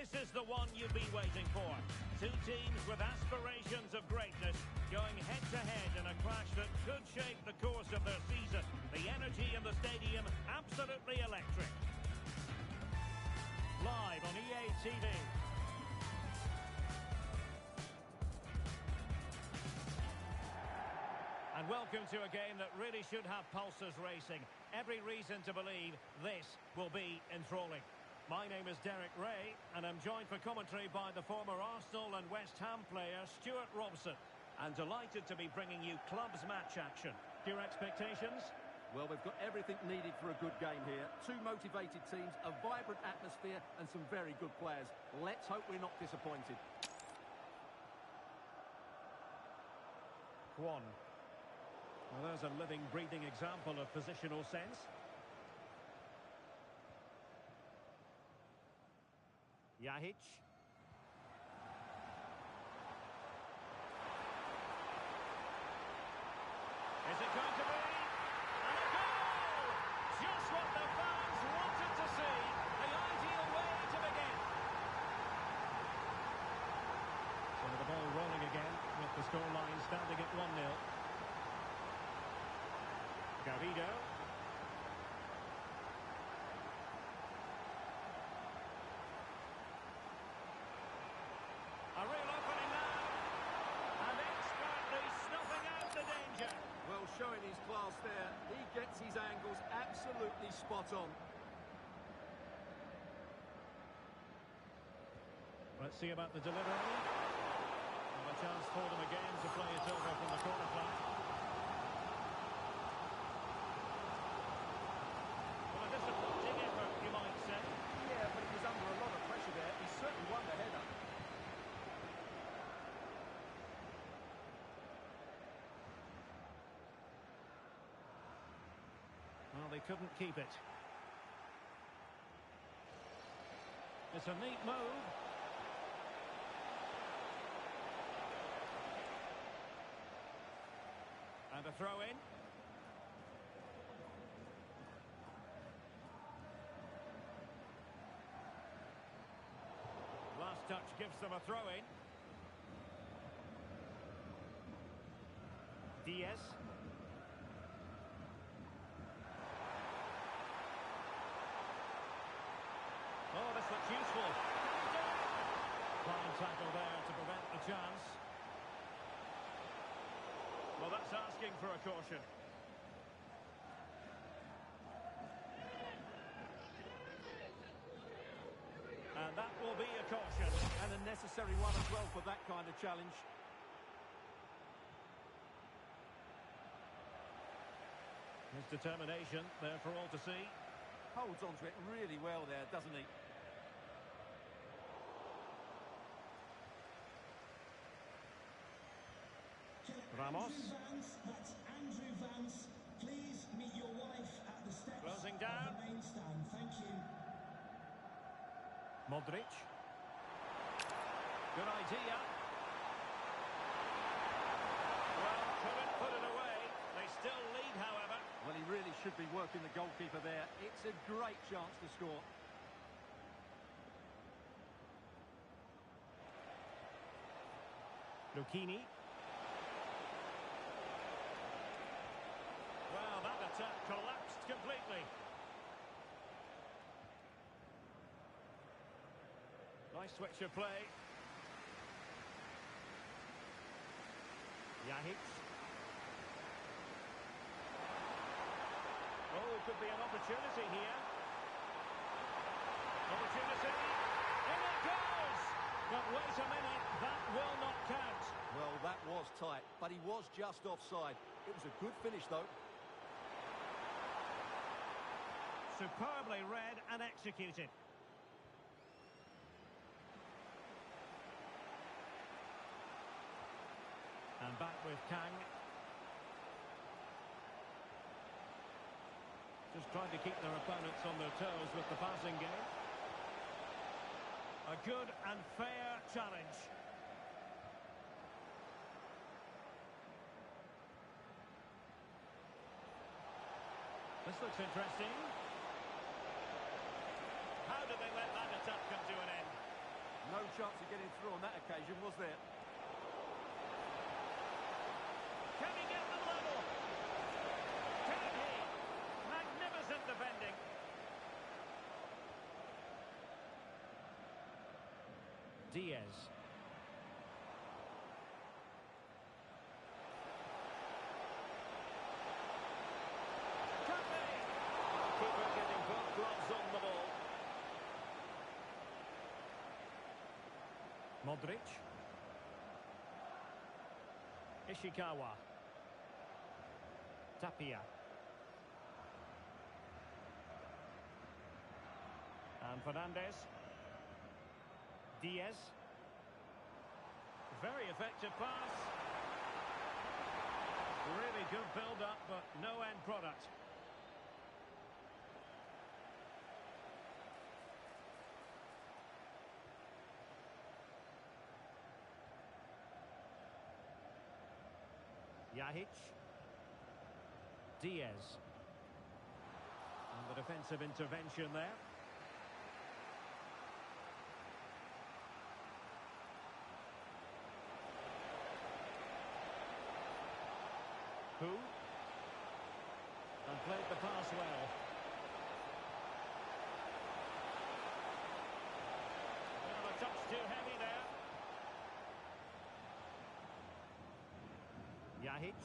This is the one you've been waiting for. Two teams with aspirations of greatness going head-to-head in a clash that could shape the course of their season. The energy in the stadium, absolutely electric. Live on EA TV. And welcome to a game that really should have pulses racing. Every reason to believe this will be enthralling. My name is Derek Ray, and I'm joined for commentary by the former Arsenal and West Ham player Stuart Robson. And delighted to be bringing you clubs match action. Your expectations? Well, we've got everything needed for a good game here. Two motivated teams, a vibrant atmosphere, and some very good players. Let's hope we're not disappointed. Kwon. Well, there's a living, breathing example of positional sense. Yahic. Is it going to be? And a goal! Just what the fans wanted to see. The ideal way to begin. So the ball rolling again with the scoreline standing at 1-0. Garrido. A real opening now. And expertly snuffing out the danger. Well, showing his class there. He gets his angles absolutely spot on. Let's see about the delivery. And a chance for them again to play it over from the corner flag. Well, a disappointing effort, you might say. Yeah, but he was under a lot of pressure there. He certainly won the header. Well, they couldn't keep it. It's a neat move. And a throw in. Last touch gives them a throw in. Diaz. Oh, this looks useful. Fine tackle there to prevent the chance. Well, that's asking for a caution. And that will be a caution. And a necessary one as well for that kind of challenge. His determination there for all to see. Holds on to it really well there, doesn't he? Ramos. That's Andrew Vance. Please meet your wife at the steps Closing down. of the main stand. Thank you. Modric. Good idea. Well, couldn't put it away. They still lead, however. Well, he really should be working the goalkeeper there. It's a great chance to score. Lucchini. Well, that attack collapsed completely. Nice switch of play. Yahic. Oh, could be an opportunity here. Opportunity. In it goes! But wait a minute, that will not count. Well, that was tight, but he was just offside. It was a good finish, though. Superbly read and executed. And back with Kang. Just trying to keep their opponents on their toes with the passing game. A good and fair challenge. This looks interesting. How did they let that attack come to an end? No chance of getting through on that occasion, was there? Can he get them level? Can he? Magnificent defending. Diaz. Can they? Keeper getting both gloves on the ball. Modric. Ishikawa. Tapia. And Fernandez. Diaz. Very effective pass. Really good build-up, but no end product. Yahic. Diaz. And the defensive intervention there. Who? And played the pass well. Well, a touch too heavy there. Yahic.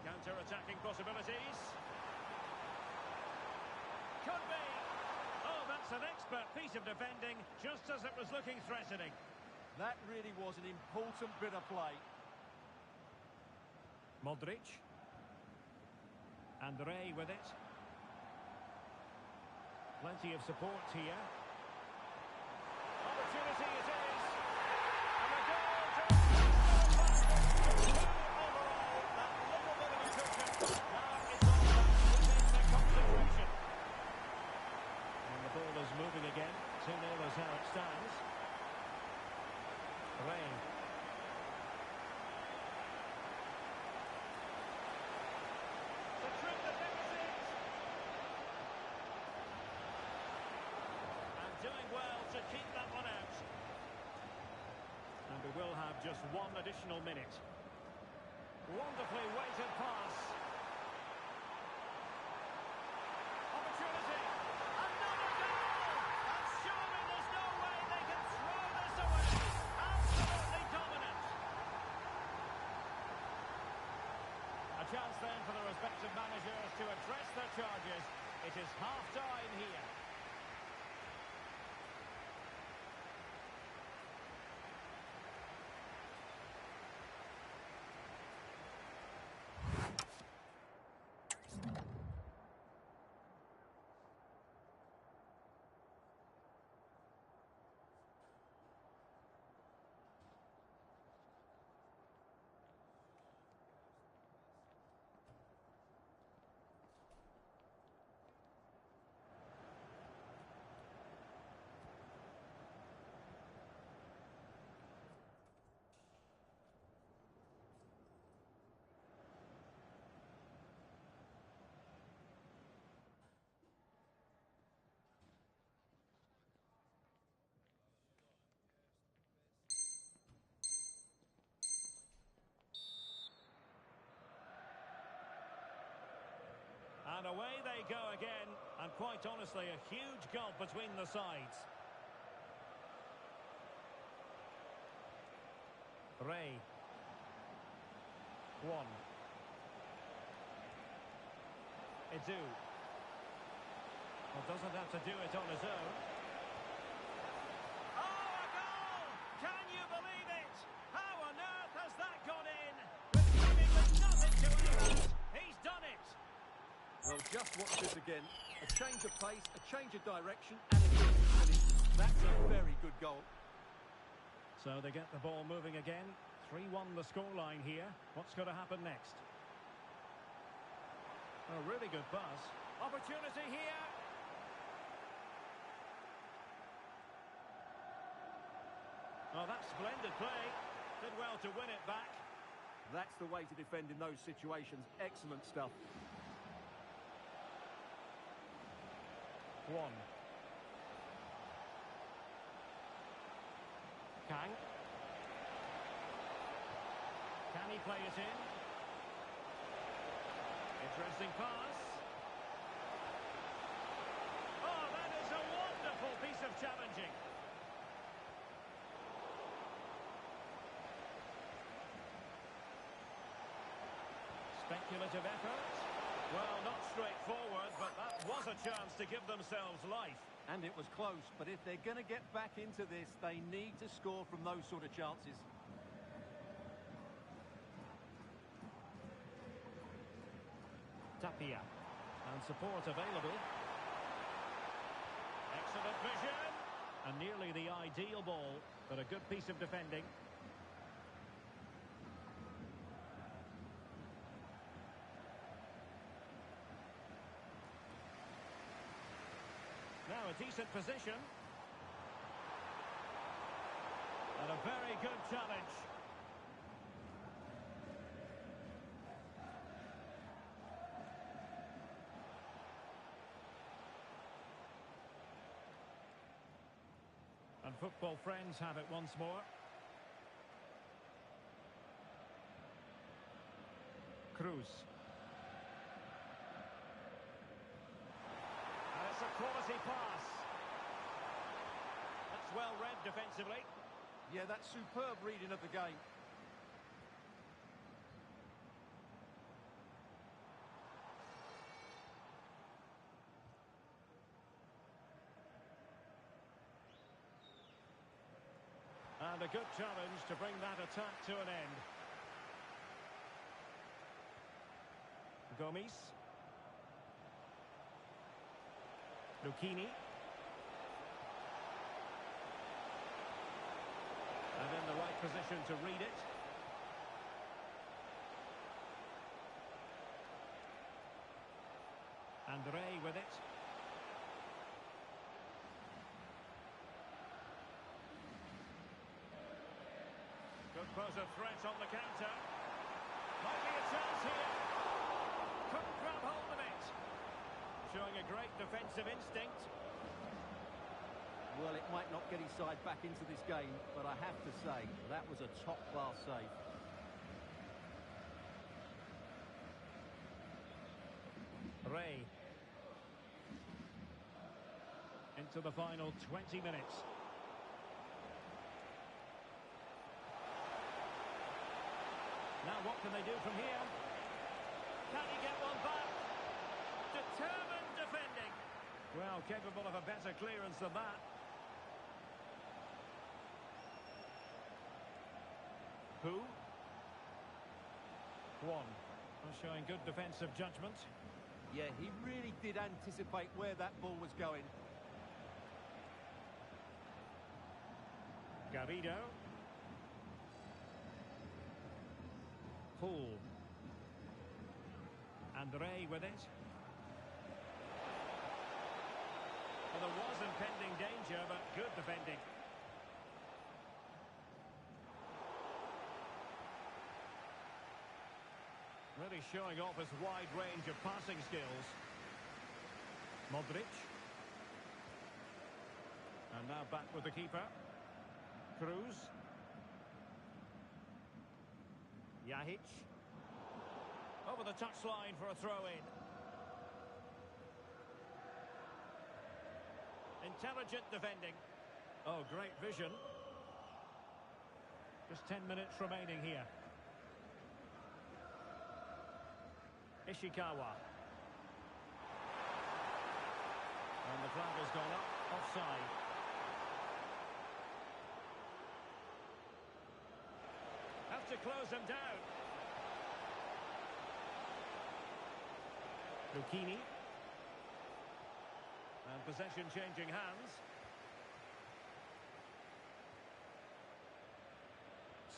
Counter-attacking possibilities. Could be. Oh, that's an expert piece of defending, just as it was looking threatening. That really was an important bit of play. Modric. And Ray with it. Plenty of support here. Opportunity it is. And a goal to overall. That little bit of a cushion. Now it's all about keeping the concentration. And the ball is moving again. 2-0 is how it stands. Ray. Doing well to keep that one out. And we will have just one additional minute. Wonderfully weighted pass. Opportunity. Another goal! And surely there's no way they can throw this away. Absolutely dominant. A chance then for the respective managers to address their charges. It is half-time here. And away they go again, and quite honestly, a huge gulf between the sides. Ray. One. Edu. Well, doesn't have to do it on his own. Oh, a goal! Can you believe it? How on earth has that gone in? With seemingly nothing to aim at. He's done it. Well, just watch this again. A change of pace, a change of direction, and a decent finish. That's a very good goal. So they get the ball moving again. 3-1 the scoreline here. What's going to happen next? A really good pass. Opportunity here. Oh, that's splendid play. Did well to win it back. That's the way to defend in those situations. Excellent stuff. One. Kang. Can he play it in? Interesting pass. Oh, that is a wonderful piece of challenging. Speculative effort. Well, not straightforward, but that was a chance to give themselves life. And it was close, but if they're going to get back into this, they need to score from those sort of chances. Tapia. And support available. Excellent vision. And nearly the ideal ball, but a good piece of defending. Now a decent position. And a very good challenge. And football friends have it once more. Cruz. A quality pass. That's well read defensively. Yeah, that's superb reading of the game. And a good challenge to bring that attack to an end. Gomes. Lucchini. And in the right position to read it. Andre with it. Good pose of threat on the counter. Might be a chance here. Couldn't grab hold of it. Showing a great defensive instinct. Well, it might not get his side back into this game, but I have to say, that was a top-class save. Ray. Into the final 20 minutes. Now what can they do from here? Can he get one back? Determined defending. Well, capable of a better clearance than that. Who? One. Showing good defensive judgment. Yeah, he really did anticipate where that ball was going. Garrido. Poole. Andre with it. Well, there was impending danger, but good defending. Really showing off his wide range of passing skills. Modric. And now back with the keeper. Cruz. Yahic. Over the touchline for a throw-in. Intelligent defending. Oh, great vision. Just 10 minutes remaining here. Ishikawa. And the flag has gone up, offside. Have to close them down. Lucchini. And possession changing hands.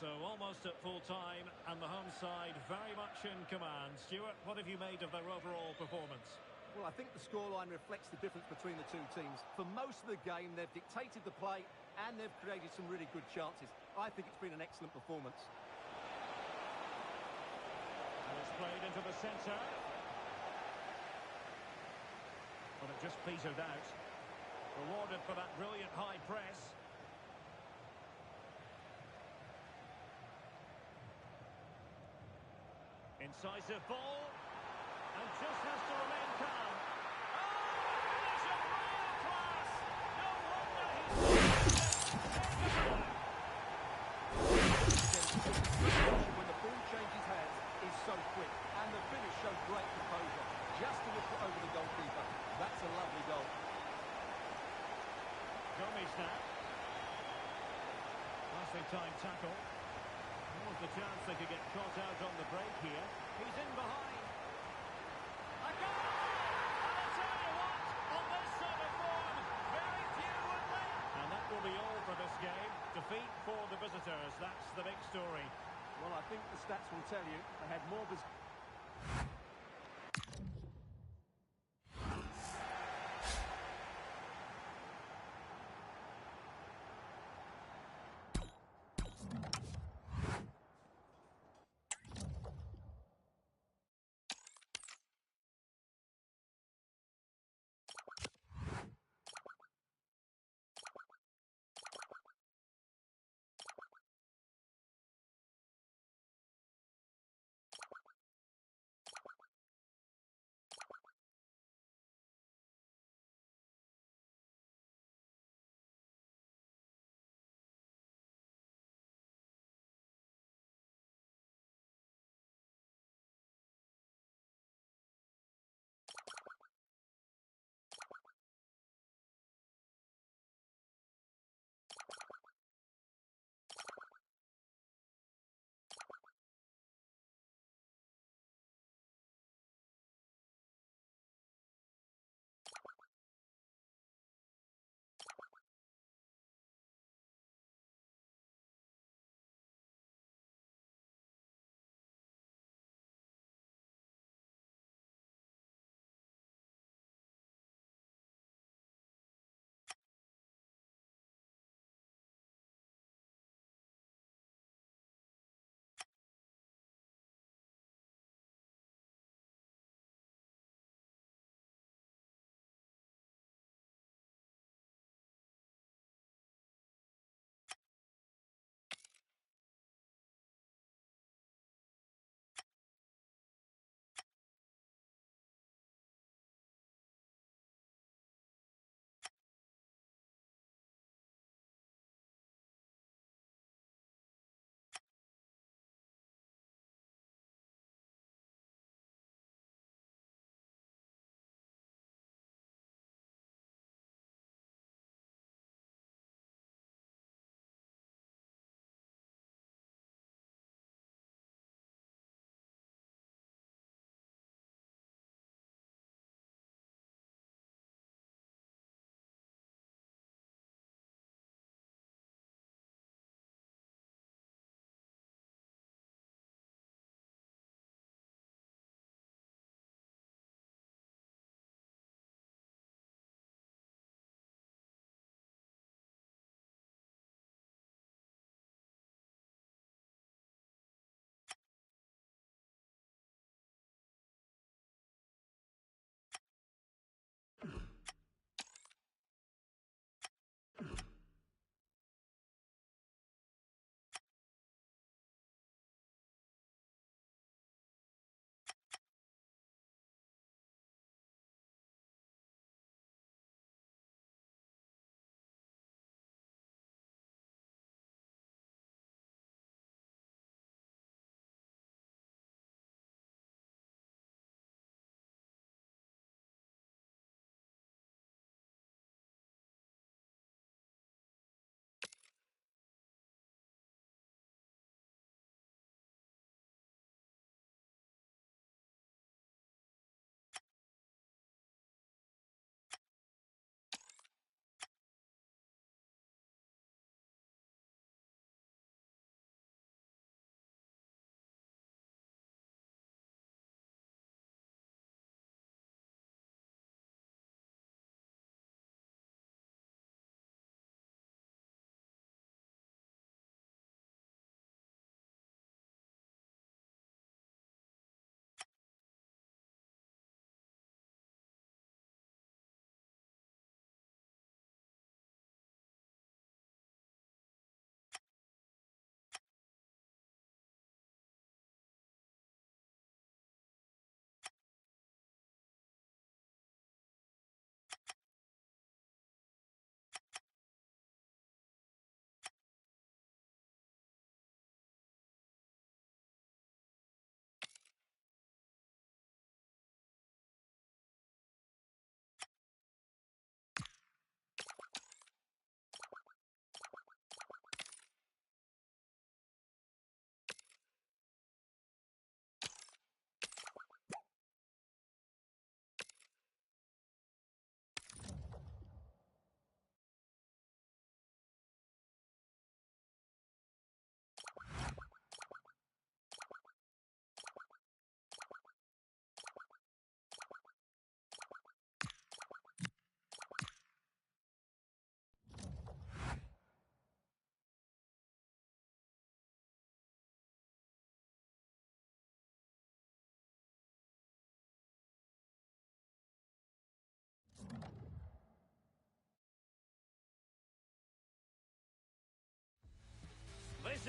So almost at full time, and the home side very much in command. Stuart, what have you made of their overall performance? Well, I think the scoreline reflects the difference between the two teams. For most of the game, they've dictated the play, and they've created some really good chances. I think it's been an excellent performance. And it's played into the centre. But it just petered out. Rewarded for that brilliant high press. Decisive ball. And just has to remain calm. Oh, finish of real class! No wonder when the ball changes hands is so quick, and the finish shows great composure. Just to lift it over the goalkeeper. That's a lovely goal. Gomes now. Nicely timed tackle. What was the chance they could get caught out on the break here? He's in behind. A goal! And I'll tell you what, on this sort of form, very few would win. And that will be all for this game. Defeat for the visitors, that's the big story. Well, I think the stats will tell you they had more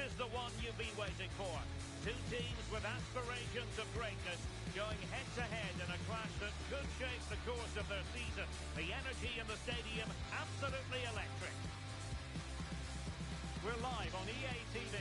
is the one you've been waiting for. Two teams with aspirations of greatness going head-to-head in a clash that could shape the course of their season. The energy in the stadium, absolutely electric. We're live on EA TV.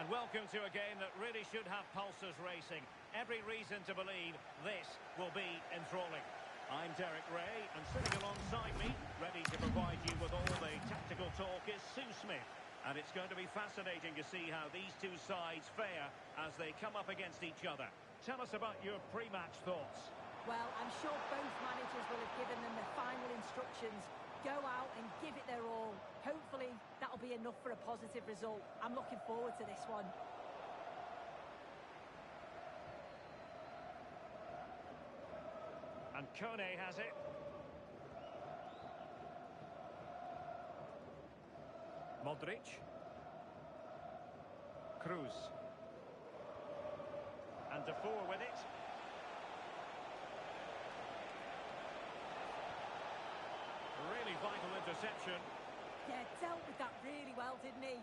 And welcome to a game that really should have pulses racing. Every reason to believe this will be enthralling. I'm Derek Ray, and sitting alongside me, ready to provide you with all the tactical talk, is Sue Smith. And it's going to be fascinating to see how these two sides fare as they come up against each other. Tell us about your pre-match thoughts. Well, I'm sure both managers will have given them the final instructions. Go out and give it their all. Hopefully, that'll be enough for a positive result. I'm looking forward to this one. And Kone has it. Modric. Cruz. And Defoe with it. Really vital interception. Yeah, dealt with that really well, didn't he?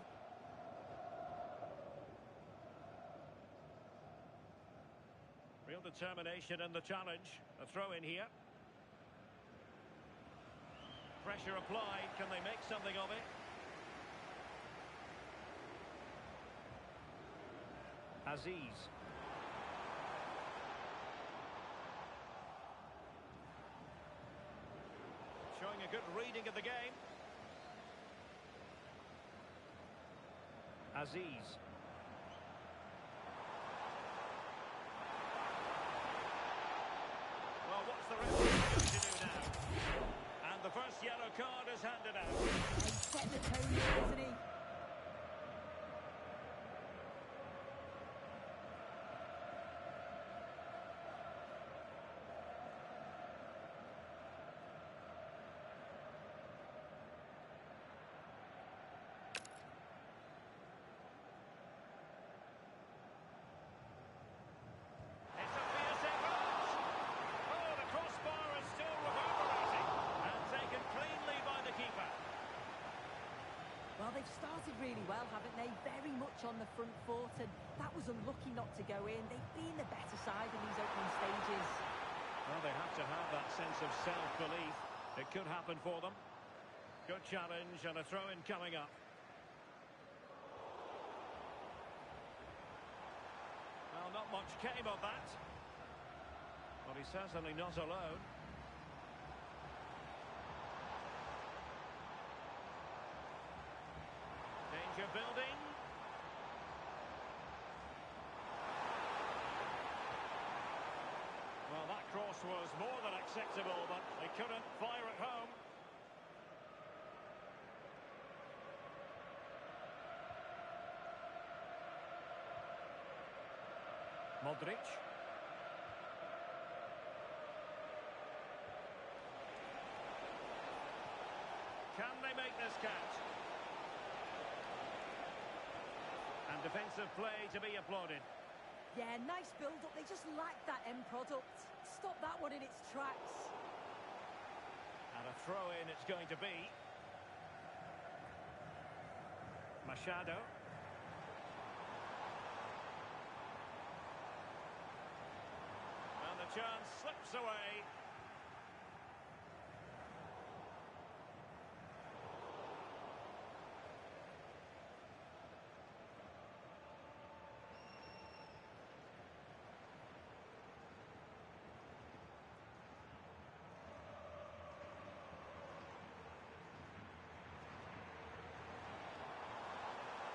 Real determination in the challenge. A throw in here. Pressure applied. Can they make something of it? Aziz. Showing a good reading of the game. Aziz. Well, what's the referee going to do now? And the first yellow card is handed out. He's set the tone here, isn't he? Well, they've started really well, haven't they? Very much on the front foot, and that was unlucky not to go in. They've been the better side in these opening stages. Well, they have to have that sense of self-belief. It could happen for them. Good challenge and a throw-in coming up. Well, not much came of that. Well, he's certainly not alone. Danger building. Well, that cross was more than acceptable, but they couldn't fire it home. Modric. Can they make this count? And defensive play to be applauded. Yeah, nice build-up. They just lack that end product. Stop that one in its tracks. And a throw-in it's going to be. Machado. And the chance slips away.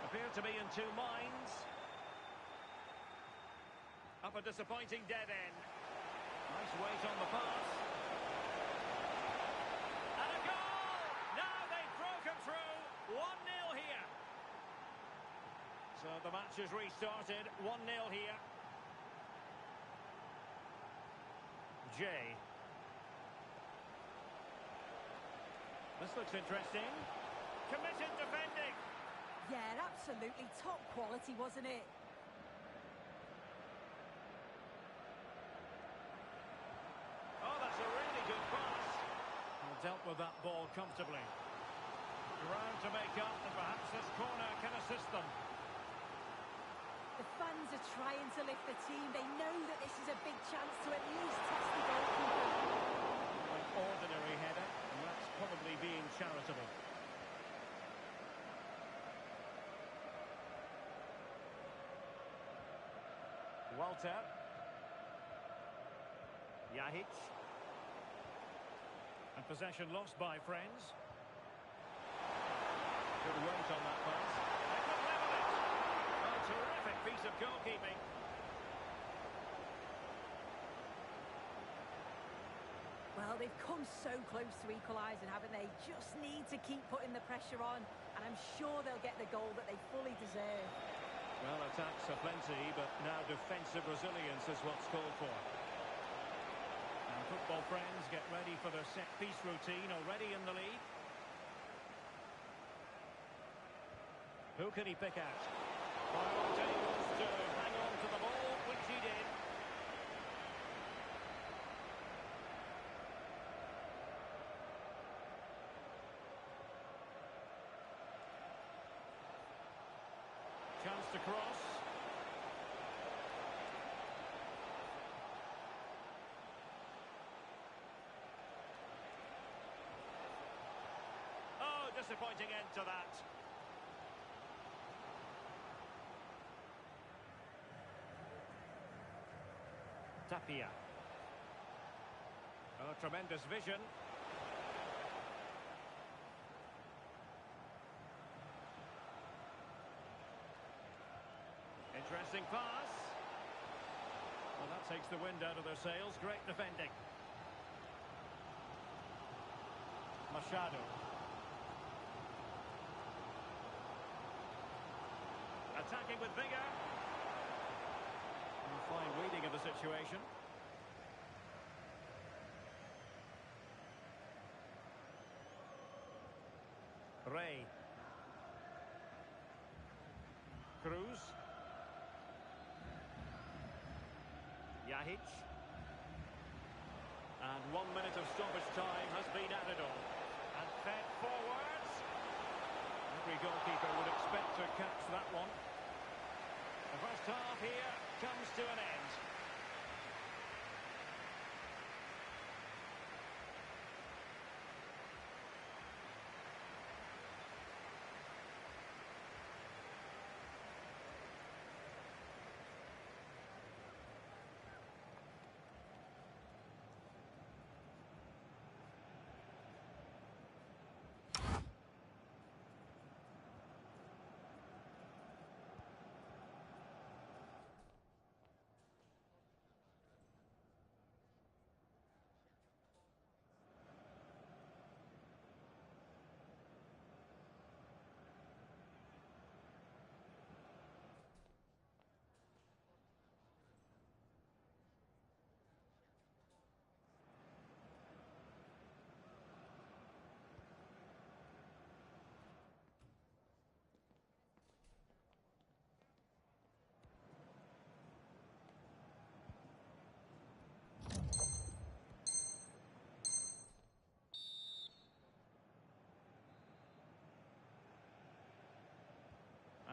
Appear to be in two minds. Up a disappointing dead end. Nice weight on the pass. And a goal! Now they've broken through. 1-0 here. So the match is restarted. 1-0 here. Jay. This looks interesting. Committed defending. Yeah, absolutely top quality, wasn't it? Oh, that's a really good pass. with that ball comfortably. Ground to make up, and perhaps this corner can assist them. The fans are trying to lift the team. They know that this is a big chance to at least test the goalkeeper. An ordinary header, and that's probably being charitable. Walter. Yahic. And possession lost by friends. Good weight on that pass. They could level it. A terrific piece of goalkeeping. Well, they've come so close to equalising, haven't they? Just need to keep putting the pressure on, and I'm sure they'll get the goal that they fully deserve. Well, attacks are plenty, but now defensive resilience is what's called for. And football friends get ready for their set-piece routine already in the lead. Who can he pick out? Well, he wants to hang on to the ball, which he did. Chance to cross. Oh, disappointing end to that. Tapia. Oh, tremendous vision. Interesting pass. Well, that takes the wind out of their sails. Great defending. Machado. Attacking with vigour. And fine reading of the situation. Ray. Cruz. Yahic. And 1 minute of stoppage time has been added on. And fed forwards. Every goalkeeper would expect to catch that one. The first half here comes to an end.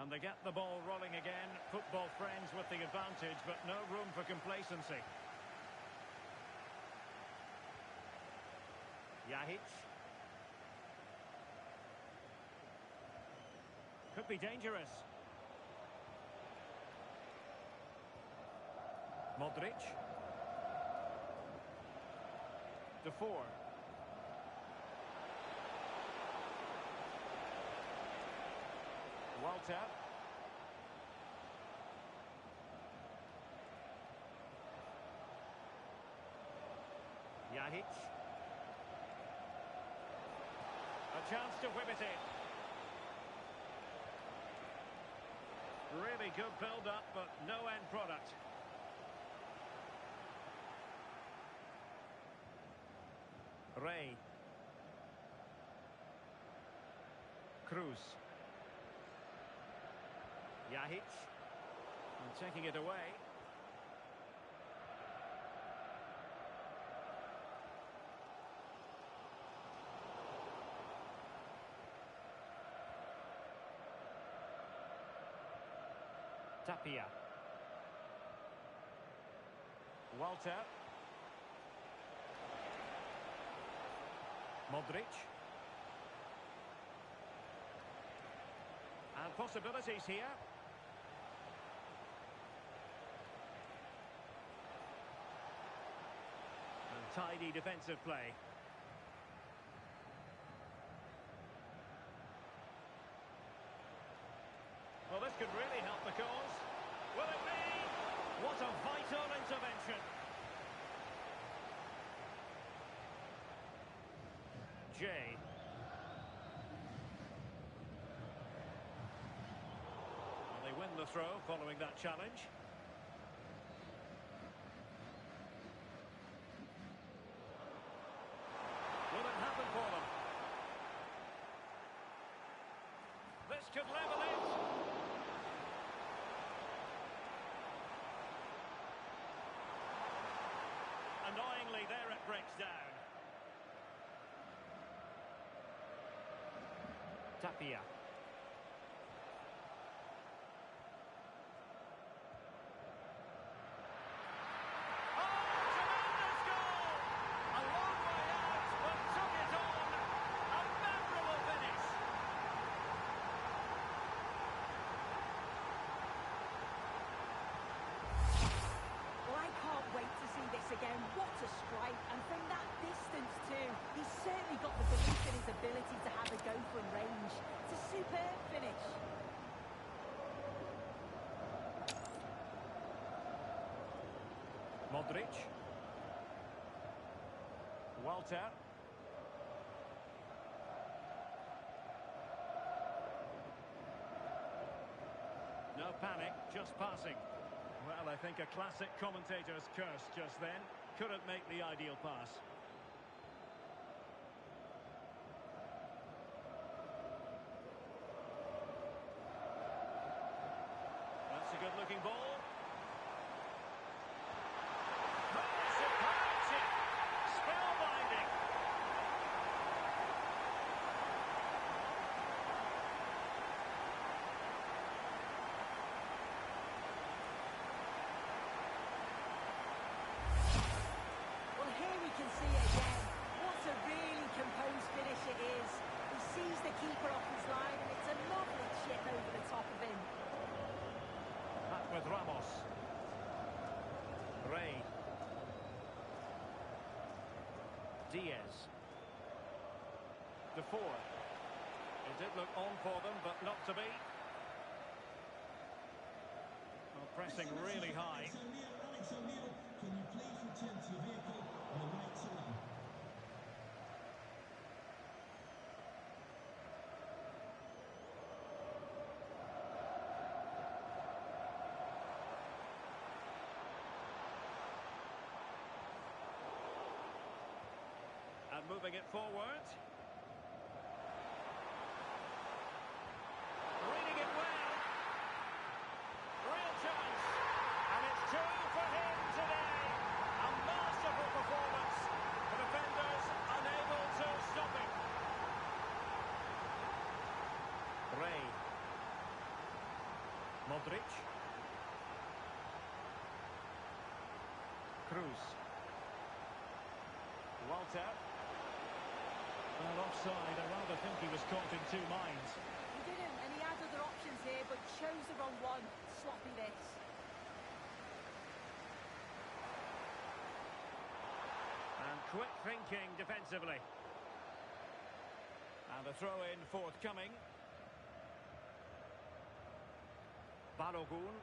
And they get the ball rolling again. Football friends with the advantage, but no room for complacency. Yahic. Could be dangerous. Modric. Defour. Walter. Yahic. A chance to whip it in. Really good build-up, but no end product. Ray. Cruz. Yahic. And taking it away. Tapia. Walter. Modric. And possibilities here. And tidy defensive play. Well, this could really help the cause. Will it be? What a vital intervention. Jay. Well, they win the throw following that challenge. Will it happen for them? This could level it. Annoyingly, there it breaks down. Tapia. Again, what a strike, and from that distance too, he's certainly got the belief in his ability to have a go from range. It's a superb finish. Modric. Walter. No panic, just passing. Well, I think a classic commentator's curse just then. Couldn't make the ideal pass. That's a good-looking ball. Superb chip. Spellbinding. Can see it again. What a really composed finish it is. He sees the keeper off his line and it's a lovely chip over the top of him. Back with Ramos. Ray. Diaz. Defour. It did look on for them, but not to be. Well, pressing really high. Alex O'Neill, can you please return to your vehicle on the right to run? And moving it forward. Reading it well. Real chance. And it's two for him today. A masterful performance. The defenders unable to stop him. Ray. Modric. Cruz. Walter. And offside, I rather think he was caught in two minds. He didn't, and he had other options here, but chose the wrong one. Sloppy this. And quick thinking defensively. And the throw-in forthcoming. Balogun.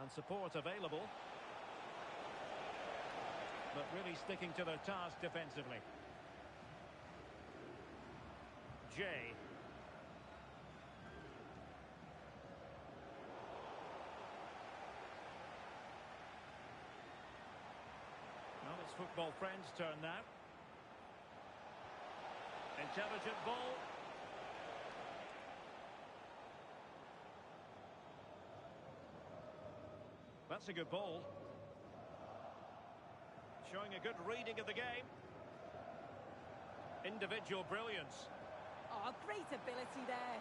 And support available. But really sticking to their task defensively. Jay. Well, it's football friends' turn now. Intelligent ball. That's a good ball. Showing a good reading of the game. Individual brilliance. Oh, great ability there.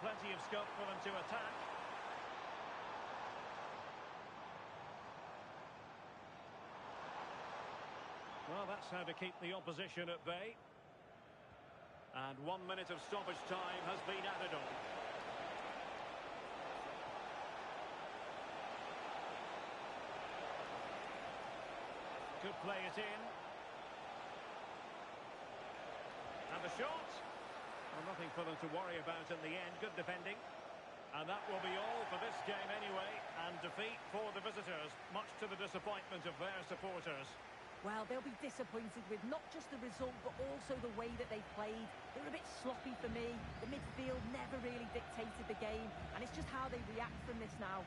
plenty of scope for them to attack. Well, that's how to keep the opposition at bay. And 1 minute of stoppage time has been added on. Could play it in. And the shot. Well, nothing for them to worry about in the end. Good defending. And that will be all for this game anyway. And defeat for the visitors, much to the disappointment of their supporters. Well, they'll be disappointed with not just the result, but also the way that they played. They were a bit sloppy for me. The midfield never really dictated the game, and it's just how they react from this now.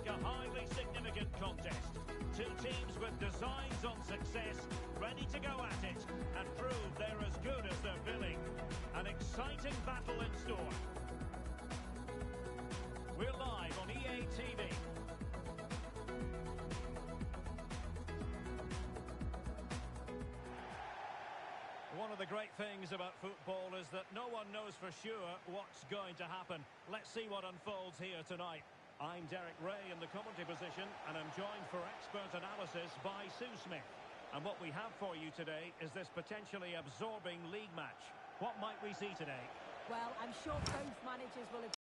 like a highly significant contest. Two teams with designs on success, ready to go at it and prove they're as good as they're billing. An exciting battle in store. We're live on EA TV. One of the great things about football is that no one knows for sure what's going to happen. Let's see what unfolds here tonight. I'm Derek Ray in the commentary position, and I'm joined for expert analysis by Sue Smith. And what we have for you today is this potentially absorbing league match. What might we see today? Well, I'm sure both managers will have